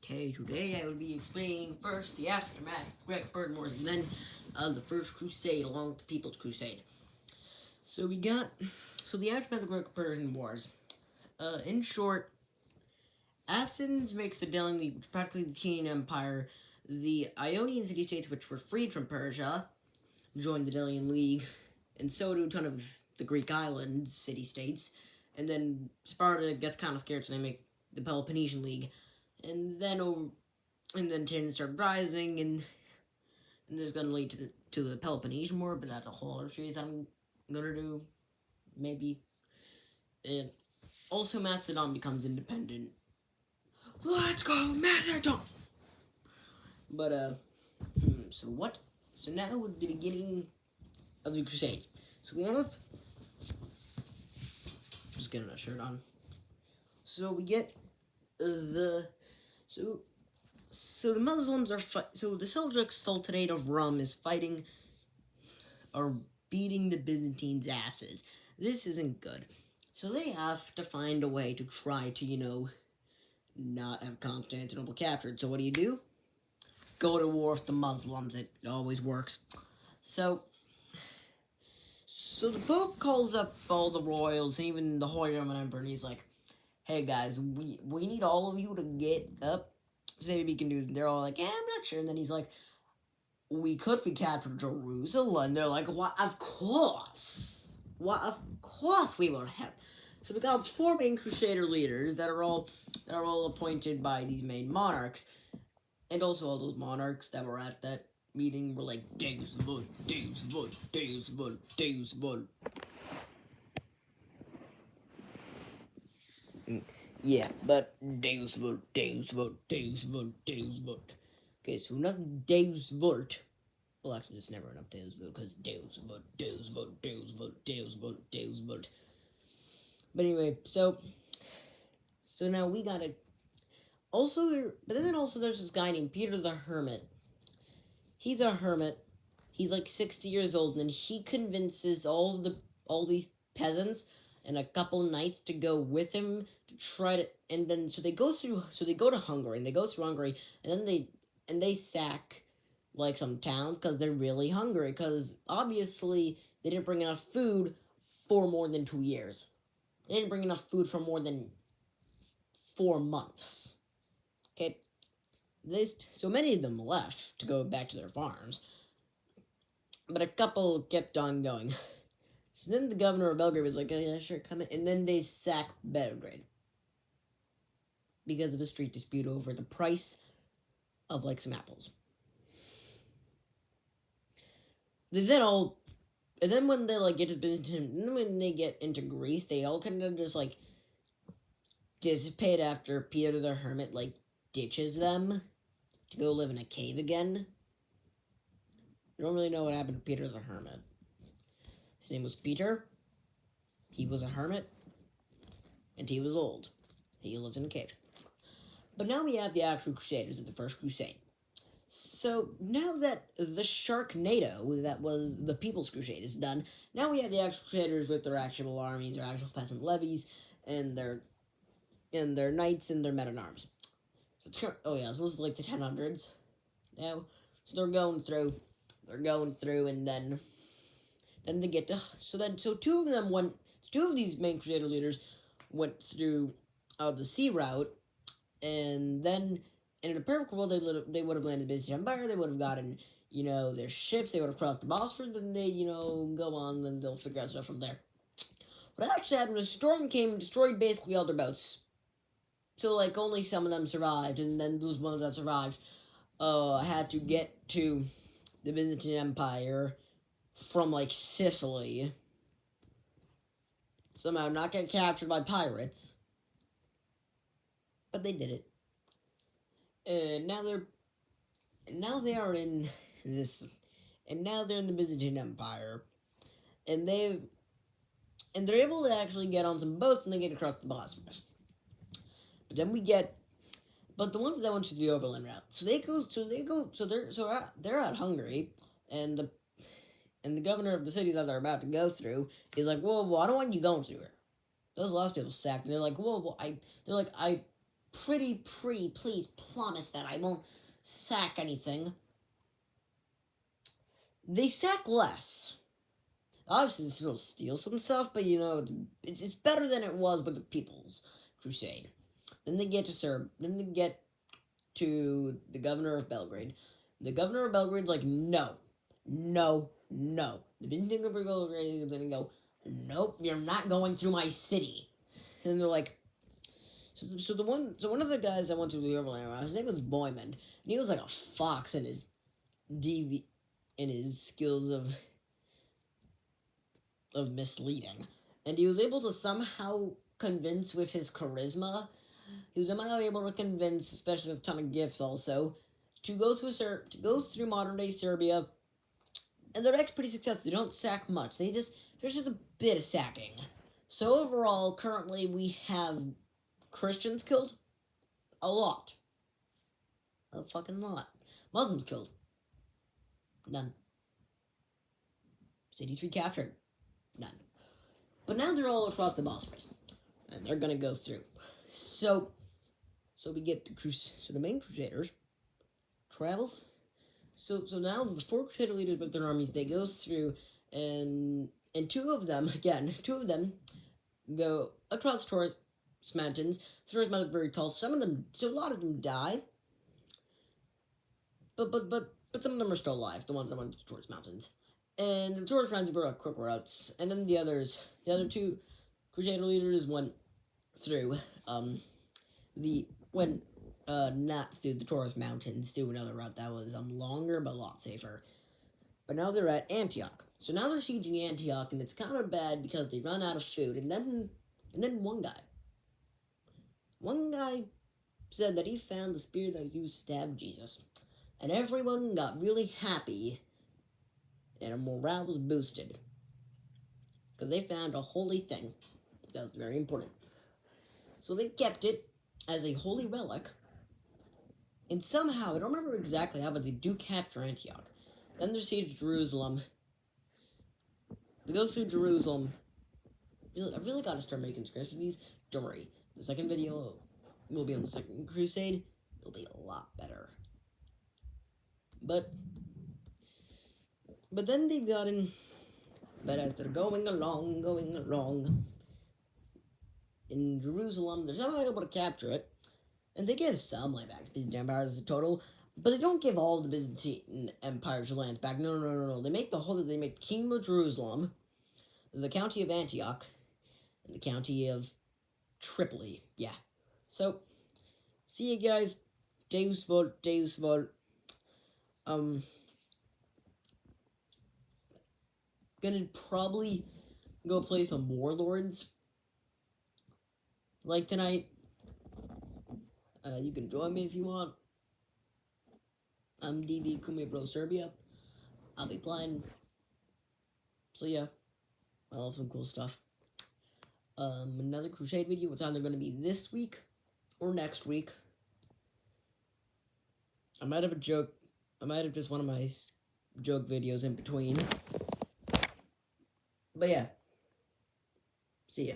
Okay, today I will be explaining first the aftermath of Greco Persian Wars and then the First Crusade along with the People's Crusade. So the aftermath of Greco Persian Wars. In short, Athens makes the Delian League practically the Athenian Empire. The Ionian city-states, which were freed from Persia, joined the Delian League, and so do a ton of the Greek island city-states. And then Sparta gets kind of scared, so they make the Peloponnesian League. And then Athens started rising, and this is going to lead to the Peloponnesian War, but that's a whole other series I'm going to do, maybe. And also, Macedon becomes independent. Let's go, Macedon! But, So now with the beginning of the Crusades. So we have... Just getting a shirt on. So we get the... So the Muslims are so the Seljuk Sultanate of Rum is beating the Byzantines' asses. This isn't good. So they have to find a way to try to, not have Constantinople captured. So what do? Go to war with the Muslims. It always works. So the Pope calls up all the royals, even the Holy Roman Emperor, and he's like, hey guys, we need all of you to get up. So maybe we can do it. They're all like, yeah, I'm not sure. And then he's like, we could if we captured Jerusalem. And they're like, what? Of course. What? Of course we will help. So we got 4 main Crusader leaders that are all appointed by these main monarchs. And also all those monarchs that were at that meeting were like, Deus Vult, Deus Vult, Deus Vult, Deus Vult. Yeah, but Deus Vult, Deus Vult, Deus Vult, Deus Vult. Okay, so enough Deus Vult. Well, actually, there's never enough Deus Vult, because Deus Vult, Deus Vult, Deus Vult, Deus Vult, Deus Vult. But anyway, so now we gotta... But then also there's this guy named Peter the Hermit. He's a hermit. He's like 60 years old, and then he convinces all these peasants and a couple knights to go with him to try to, and then so they go to Hungary, and they go through Hungary, and then they sack like some towns because they're really hungry, because obviously they didn't bring enough food for more than 2 years. They didn't bring enough food for more than 4 months. Okay, so many of them left to go back to their farms, but a couple kept on going. So then the governor of Belgrade was like, oh, yeah, sure, come in. And then they sack Belgrade because of a street dispute over the price of, like, some apples. And then when they, like, get to Byzantium, and then when they get into Greece, they all kind of just, like, dissipate after Peter the Hermit, like, ditches them to go live in a cave again. You don't really know what happened to Peter the Hermit. His name was Peter. He was a hermit. And he was old. He lived in a cave. But now we have the actual Crusaders of the First Crusade. So now that the Sharknado, that was the People's Crusade, is done, now we have the actual Crusaders with their actual armies, their actual peasant levies, and their knights and their men-at-arms. So this is like the 1000s now. So they're going through, and then they get to... So two of these main Crusader leaders went through the sea route, and then, in a perfect world, they would have landed in the Byzantine Empire, they would have gotten, their ships, they would have crossed the Bosphorus, and they, go on, and they'll figure out stuff from there. What actually happened was a storm came and destroyed basically all their boats. So, like, only some of them survived, and then those ones that survived had to get to the Byzantine Empire from, like, Sicily. Somehow not get captured by pirates. But they did it. And now they're in the Byzantine Empire. And they're able to actually get on some boats, and they get across the Bosphorus. But then but the ones that went to the overland route, they're at Hungary, and the governor of the city that they're about to go through is like, whoa, I don't want you going through here. Those last people sacked, and they're like, I pretty, please promise that I won't sack anything. They sack less. Obviously, they still steal some stuff, but it's better than it was with the People's Crusade. Then they get to Then they get to the governor of Belgrade. The governor of Belgrade's like, no. The Byzantine governor of Belgrade is gonna go, nope, you're not going through my city. And they're like, so one of the guys that went to the overland, his name was Boyman, and he was like a fox in his skills of misleading, and he was able to somehow convince with his charisma. He was somehow able to convince, especially with a ton of gifts, also to go through modern day Serbia, and they're actually pretty successful. They don't sack much. There's just a bit of sacking. So overall, currently we have Christians killed, a lot, a fucking lot. Muslims killed, none. Cities recaptured, none. But now they're all across the Bosphorus, and they're gonna go through. So we get the main Crusaders travels. So now the 4 Crusader leaders with their armies, they go through, and two of them go across the Taurus Mountains. The Taurus Mountains are very tall. A lot of them die. But some of them are still alive. The ones that went to the Taurus Mountains. And the Taurus Mountains were quick routes. And then the other 2 Crusader leaders went through not through the Taurus Mountains, through another route that was longer but a lot safer. But now they're at Antioch. So now they're sieging Antioch, and it's kind of bad because they run out of food. And then one guy said that he found the spear that was used to stab Jesus. And everyone got really happy, and their morale was boosted. Because they found a holy thing. That was very important. So they kept it as a holy relic. And somehow, I don't remember exactly how, but they do capture Antioch. Then they siege Jerusalem. They go through Jerusalem. I really gotta start making scripts for these. Don't worry. The second video will be on the Second Crusade. It'll be a lot better. But then they've gotten... But as they're going along... In Jerusalem, they're somehow able to capture it. And they give some land back to Byzantine Empire as a total. But they don't give all the Byzantine Empire's lands back. No. They make the Kingdom of Jerusalem, the County of Antioch, and the County of Tripoli. Yeah. So, see you guys. Deus Volt, Deus Volt. Gonna probably go play some Warlords, like tonight. You can join me if you want. I'm DV Kume Bro Serbia. I'll be playing. So yeah, I'll have some cool stuff. Another Crusade video. It's either going to be this week or next week. I might have just one of my joke videos in between. But yeah. See ya.